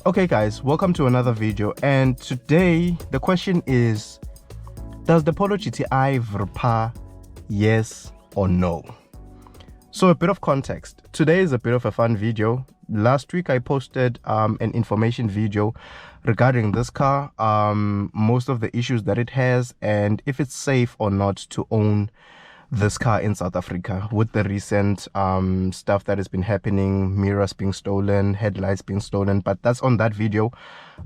Okay guys, welcome to another video, and today the question is, does the Polo GTI Vrrphaa, yes or no? So a bit of context. Today is a bit of a fun video. Last week I posted an information video regarding this car, most of the issues that it has, and if it's safe or not to own this car in South Africa with the recent stuff that has been happening, mirrors being stolen, headlights being stolen. But that's on that video.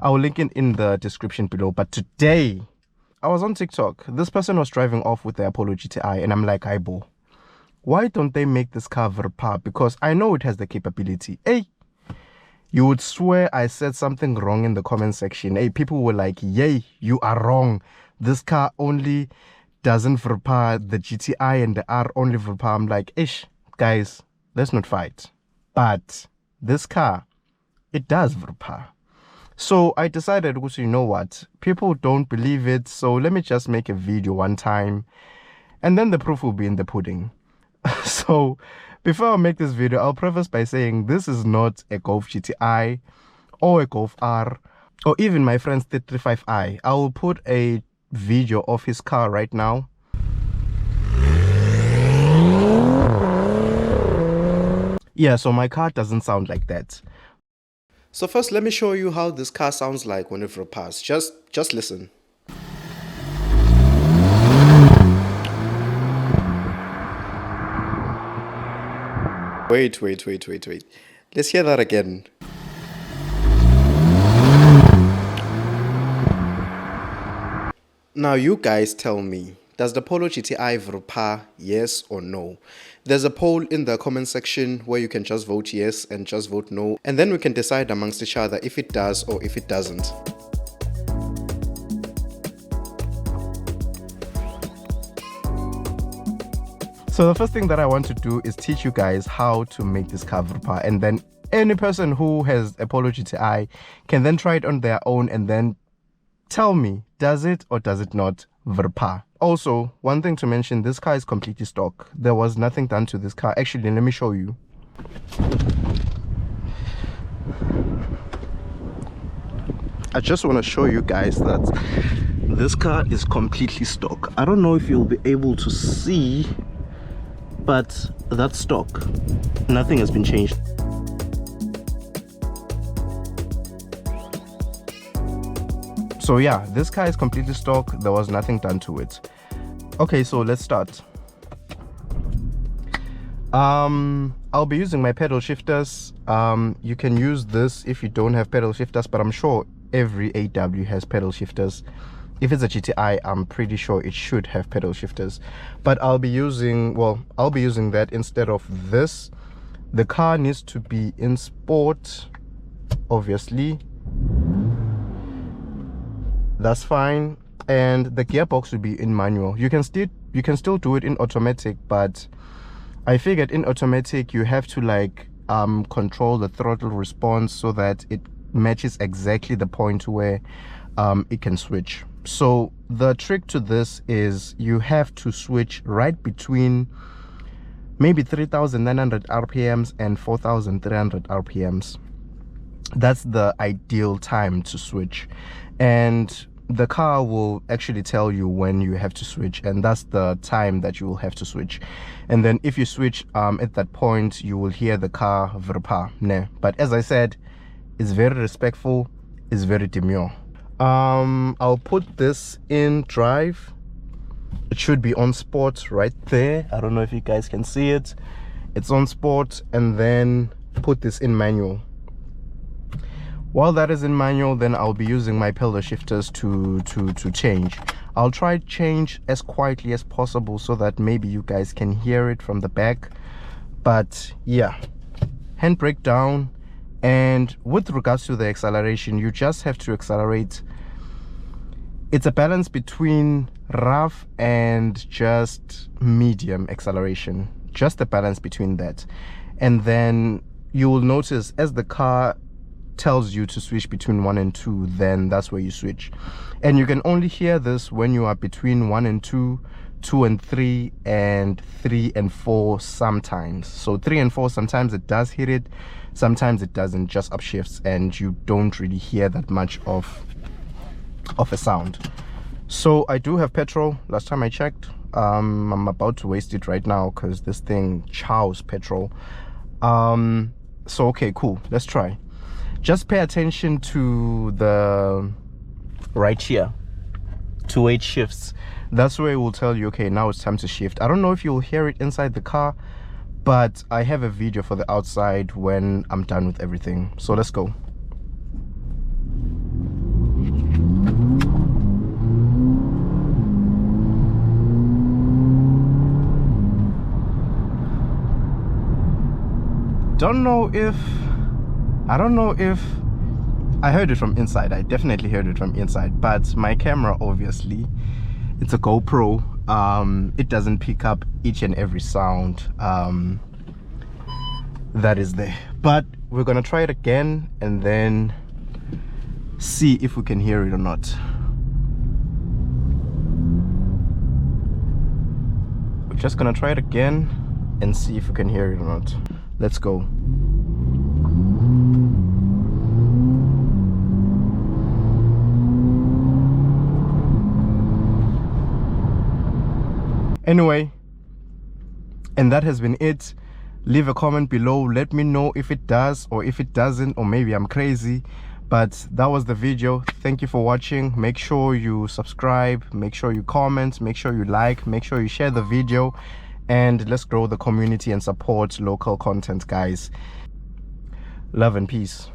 I will link it in the description below. But today I was on TikTok. This person was driving off with their Polo GTI, and I'm like, Aibo, why don't they make this car Vrrphaa? Because I know it has the capability. Hey, you would swear I said something wrong in the comment section. Hey, people were like, yay, you are wrong. This car only doesn't Vrrphaa, the GTI and the R only Vrrphaa. I'm like, ish, guys, let's not fight. But this car, it does Vrrphaa. So I decided, you know what, people don't believe it, so let me just make a video one time, and then the proof will be in the pudding. So before I make this video, I'll preface by saying this is not a Golf GTI or a Golf R or even my friend's 335i. I will put a video of his car right now. Yeah, so my car doesn't sound like that. So first, let me show you how this car sounds like when it Vrrphaas. Just listen. Wait. Let's hear that again. Now you guys tell me, does the Polo GTI Vrrphaa, yes or no? There's a poll in the comment section where you can just vote yes and just vote no, and then we can decide amongst each other if it does or if it doesn't. So the first thing that I want to do is teach you guys how to make this car Vrrphaa, and then any person who has a Polo GTI can then try it on their own and then tell me, does it or does it not Vrrphaa? Also, one thing to mention, this car is completely stock. There was nothing done to this car. Actually, let me show you. I just want to show you guys that this car is completely stock. I don't know if you'll be able to see, but that's stock. Nothing has been changed. So yeah, this car is completely stock. There was nothing done to it. Okay, so let's start. I'll be using my pedal shifters. You can use this if you don't have pedal shifters, but I'm sure every AW has pedal shifters. If it's a GTI, I'm pretty sure it should have pedal shifters, but I'll be using that instead of this. The car needs to be in sport, obviously. That's fine, and the gearbox will be in manual. You can still do it in automatic, but I figured in automatic you have to like control the throttle response so that it matches exactly the point where it can switch. So the trick to this is you have to switch right between maybe 3,900 RPMs and 4,300 RPMs. That's the ideal time to switch, and the car will actually tell you when you have to switch, and that's the time that you will have to switch. And then if you switch at that point, you will hear the car Vrrphaa. But as I said, it's very respectful, it's very demure. I'll put this in drive. It should be on sport right there. I don't know if you guys can see it. It's on sport, and then put this in manual. While that is in manual, then I'll be using my pedal shifters to change. I'll try change as quietly as possible so that maybe you guys can hear it from the back. But yeah, handbrake down, and with regards to the acceleration, you just have to accelerate. It's a balance between rough and just medium acceleration, just a balance between that. And then you will notice as the car tells you to switch between 1 and 2, then that's where you switch. And you can only hear this when you are between 1 and 2, 2 and 3, and 3 and 4 sometimes. So 3 and 4 sometimes it does hit it, sometimes it doesn't, just upshifts, and you don't really hear that much of a sound. So I do have petrol. Last time I checked, I'm about to waste it right now because this thing chows petrol. So okay, cool, let's try. Just pay attention to the right here, 2/8 shifts. That's where it will tell you, okay, now it's time to shift. I don't know if you'll hear it inside the car, but I have a video for the outside when I'm done with everything. So let's go. I don't know if I heard it from inside. I definitely heard it from inside, but my camera, obviously, it's a GoPro. It doesn't pick up each and every sound that is there. But we're gonna try it again and then see if we can hear it or not. We're just gonna try it again and see if we can hear it or not. Let's go. Anyway, and that has been it. Leave a comment below, let me know if it does or if it doesn't, or maybe I'm crazy. But that was the video. Thank you for watching. Make sure you subscribe, make sure you comment, make sure you like, make sure you share the video, and let's grow the community and support local content, guys. Love and peace.